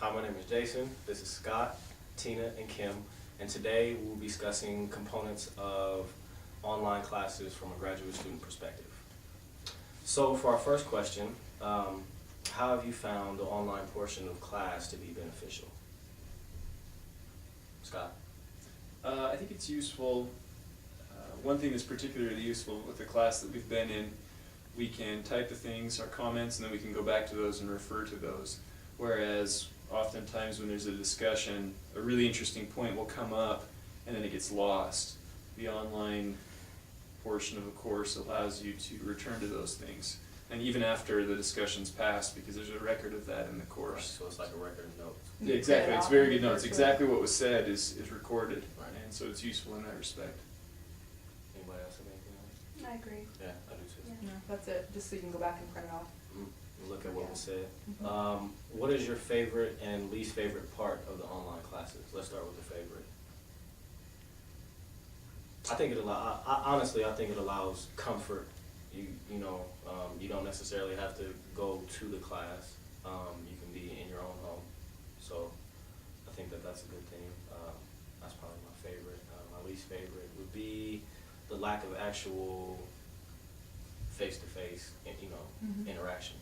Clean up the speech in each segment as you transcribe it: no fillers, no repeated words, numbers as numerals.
Hi, my name is Jason. This is Scott, Tina, and Kim, and today we'll be discussing components of online classes from a graduate student perspective. So for our first question, how have you found the online portion of class to be beneficial? Scott? I think it's useful. One thing that's particularly useful with the class that we've been in, we can type the things, our comments, and then we can go back to those and refer to those. Whereas oftentimes when there's a discussion, a really interesting point will come up and then it gets lost. The online portion of a course allows you to return to those things. And even after the discussion's passed, because there's a record of that in the course. Right, so it's like a record of notes. Yeah, exactly, it's very good notes. Exactly what was said is recorded, right. And so it's useful in that respect. Anybody else have anything else? I agree. Yeah, I do too. Yeah. No, that's it, just so you can go back and print it off. Look at what was said. Mhm. What is your favorite and least favorite part of the online classes? Let's start with the favorite. I think honestly, I think it allows comfort. You know, you don't necessarily have to go to the class. You can be in your own home. So I think that that's a good thing. That's probably my favorite. My least favorite would be the lack of actual face-to-face, interaction.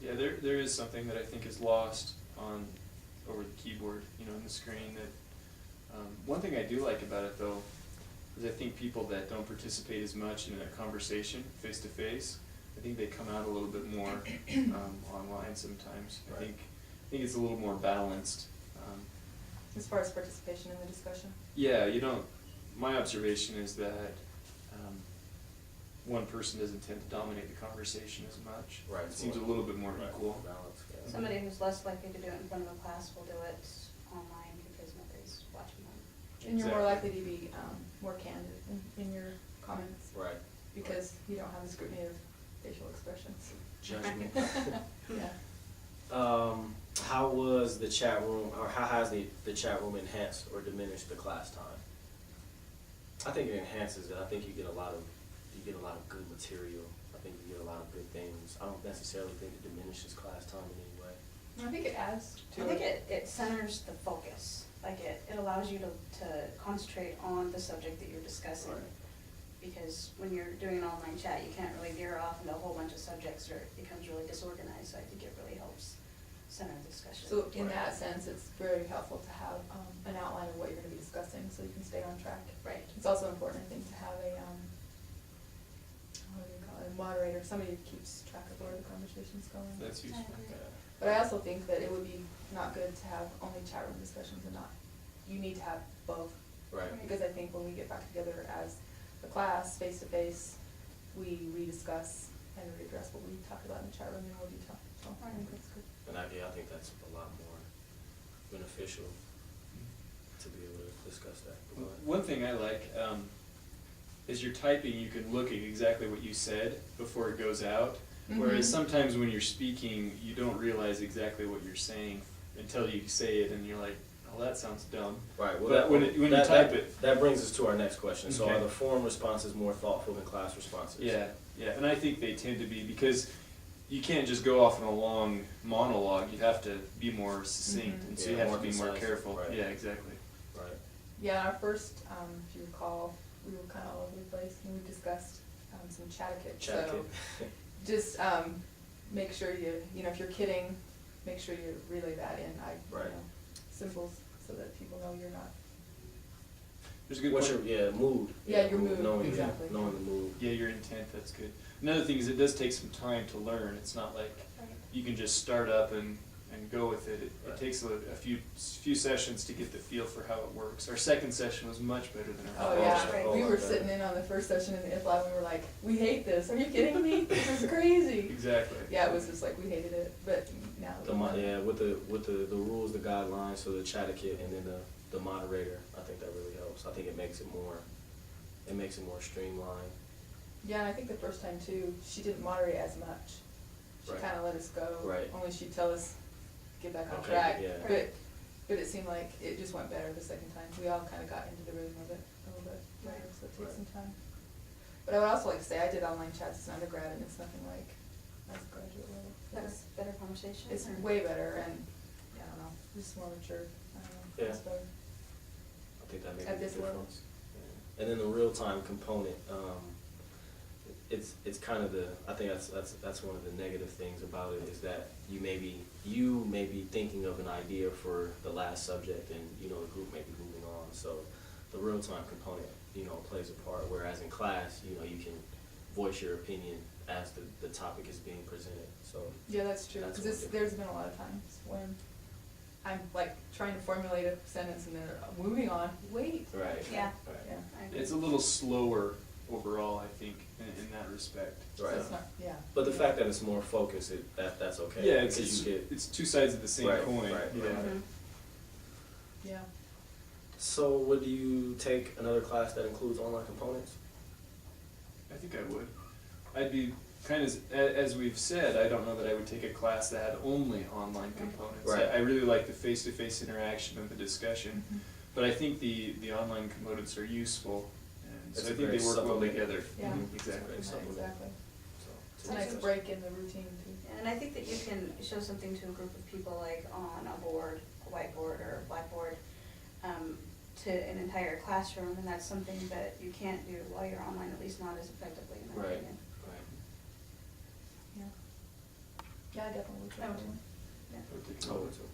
Yeah, there is something that I think is lost over the keyboard, on the screen. That one thing I do like about it though is I think people that don't participate as much in a conversation face to face, I think they come out a little bit more online sometimes. Right. I think it's a little more balanced. As far as participation in the discussion? Yeah, my observation is that one person doesn't tend to dominate the conversation as much. Right. It seems a little bit more Right. equal. Balance, yeah. Somebody who's less likely to do it in front of a class will do it online because nobody's watching them. And you're more Exactly. likely to be more candid in your comments. Right. Because you don't have the scrutiny of facial expressions. Judgment. Yeah. How was the chat room, or how has the chat room enhanced or diminished the class time? I think it enhances it. I think you get a lot of good material. I think you get a lot of good things. I don't necessarily think it diminishes class time in any way. I think it adds to I think it centers the focus. Like it allows you to concentrate on the subject that you're discussing. Right. Because when you're doing an online chat, you can't really veer off into a whole bunch of subjects or it becomes really disorganized. So I think it really helps center the discussion. So in Right. that sense, it's very helpful to have an outline of what you're going to be discussing so you can stay on track. Right. It's also important, I think, to have a, what do you call it, a moderator, somebody who keeps track of where the conversation's going. That's useful. agree. Yeah. But I also think that it would be not good to have only chat room discussions and not, you need to have both. Right. Because I think when we get back together as a class, face to face, we rediscuss and readdress what we talked about in the chat room in more detail. So I think that's good. And I think that's a lot more beneficial to be able to discuss that. Go ahead. One thing I like is you're typing, you can look at exactly what you said before it goes out. Whereas Mhm. sometimes when you're speaking, you don't realize exactly what you're saying until you say it and you're like, oh, that sounds dumb. Right. Well, But when you type it. that brings us to our next question. So, Okay. are the forum responses more thoughtful than class responses? Yeah, and I think they tend to be because you can't just go off on a long monologue. You have to be more succinct, Mhm. and so Yeah, you have more to be more concise, careful. right. Yeah, exactly. Right. Yeah, our first, if you recall, we were kind of all over the place and we discussed some chatter-kit. Chat So kit. just make sure if you're kidding, make sure you relay that in Right. symbols so that people know you're not. There's a good What's point. your mood? Yeah, your mood, Knowing exactly. knowing the mood. Yeah, your intent, that's good. Another thing is it does take some time to learn. It's not like Right. you can just start up and go with it. It Right. takes a few sessions to get the feel for how it works. Our second session was much better than our Oh, first. yeah, Right. we Oh, were okay. sitting in on the first session in the if lab and we were like, we hate this, are you kidding me? This is crazy. Exactly. Yeah, it was just like, we hated it, but now. With the rules, the guidelines, so the chatter kit, and then the moderator. I think that really helps. I think it makes it more streamlined. Yeah, and I think the first time too, she didn't moderate as much. She Right. kind of let us go. Right. Only she'd tell us, get back on Okay, track. yeah. But it seemed like it just went better the second time. We all kind of got into the rhythm of it a little bit better, so it takes Right. some time. But I would also like to say, I did online chats as an undergrad and it's nothing like as a graduate level. That was better conversation? It's or- way better and, I don't know, Just more mature, I don't know, Yeah. that's better. I think that makes a At this level. difference. Yeah. And then the real-time component, it's kind of I think that's one of the negative things about it, is that you may be thinking of an idea for the last subject, and, you know, the group may be moving on, so the real-time component, you know, plays a part, whereas in class, you know, you can voice your opinion as the topic is being presented, so. Yeah, that's true, That's because one there's been a lot of times when I'm like trying to formulate a sentence and they're moving on, wait. Right. Yeah. Right. Yeah. I agree. It's a little slower overall, I think, in that respect. So Right. it's not, yeah. But the fact that it's more focused, that's okay. Yeah, because you get. it's two sides of the same Right, coin. right, Yeah. right. Mhm. Yeah. So would you take another class that includes online components? I think I would. I'd be kind of, as we've said, I don't know that I would take a class that had only online components. Right. I really like the face-to-face interaction and the discussion, Mhm. but I think the online components are useful, and so It's I a think great they work well supplement. together. Yeah. Mhm, It's a exactly. great Yeah, supplement. exactly. So, It's a nice break in the routine too. And I think that you can show something to a group of people, like on a board, a whiteboard or a blackboard, to an entire classroom, and that's something that you can't do while you're online, at least not as effectively, in my Right, opinion. right. Yeah. Yeah, I definitely would try I would that too. one. Yeah. I would take I note. would too.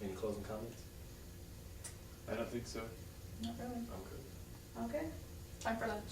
Any closing comments? I don't think so. Not really. I'm good. Okay. Time for lunch.